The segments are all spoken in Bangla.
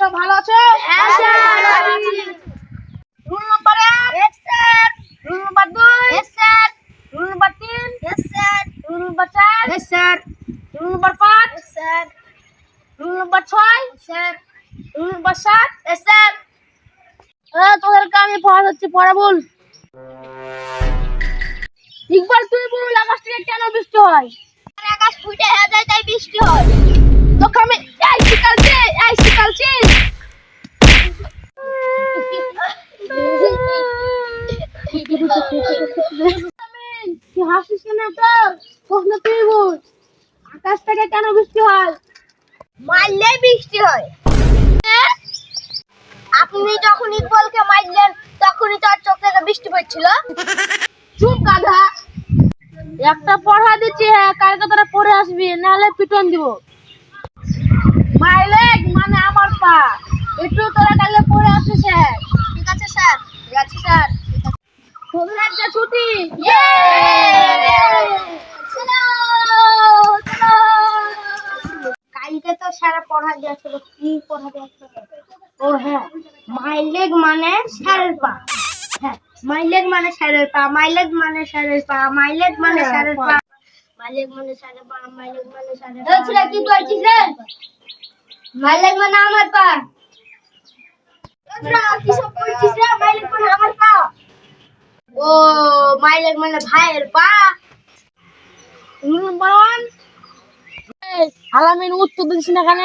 সব ভালো আছো? হ্যাঁ sir. Rule number 1, yes sir. Rule number 2, yes sir. Rule number 3, yes sir. Rule number 4, yes sir. Rule number 5, yes sir. Rule number 6, sir. Rule number 7। Yes sir. তোদেরকে আমি পড়াচ্ছি, পড়া বল। ইকবাল তুই বল, আকাশ থেকে কেন বৃষ্টি হয়? আকাশ ফুটে হয়ে যায় তাই বৃষ্টি হয়। তোকে আমি এই শিকালছি। কি হাসিস কেন তোর? প্রশ্ন তুই বল, আকাশ থেকে কেন বৃষ্টি হয়? মারলে বৃষ্টি হয়। আপনি যখন ইকবালকে মারলেন তখনই তার চোখ থেকে বৃষ্টি পড়ছিল। চুপ গাধা, একটা পড়া দিচ্ছি, হ্যাঁ কালকে তোরা পড়ে আসবি, নাহলে পিটন দিব। মাই লেগ মানে আমার পা, একটু তোরা কালকে পড়ে আসিস। হ্যাঁ ঠিক আছে স্যার। ঠিক আছে স্যার। তোদের একটা ছুটি। কালকে তো স্যার পড়া দিয়েছিল, কি পড়া দিয়েছিল? ও হ্যাঁ, মাই লেগ মানে স্যারের পা। হ্যাঁ, মাই লেগ মানে স্যারের পা, মাই লেগ মানে স্যারের পা, মাই লেগ মানে স্যারের পা, মাই লেগ মানে স্যারের পা, মাই লেগ মানে স্যারের পা। এই ছেলে কি বলছিস রে? মাই লেগ মানে আমার পা। তোরা কি সব বলছিস রে? মাই লেগ মানে আমার পা। ও মাই লেগ মানে ভাইয়ের পা। আলামিন উত্তর দিচ্ছি না কেন?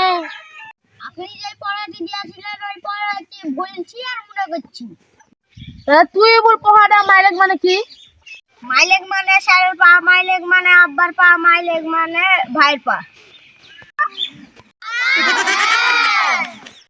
আপনি যে পড়াটি দিয়েছিলেন ওই পড়াটি বলছি আর মনে করছি। তুই বল পড়াটা, মাই লেগ মানে কি? মাই লেগ মানে স্যারের পা, মাই লেগ মানে আব্বার পা, মাই লেগ মানে ভাইয়ের পা।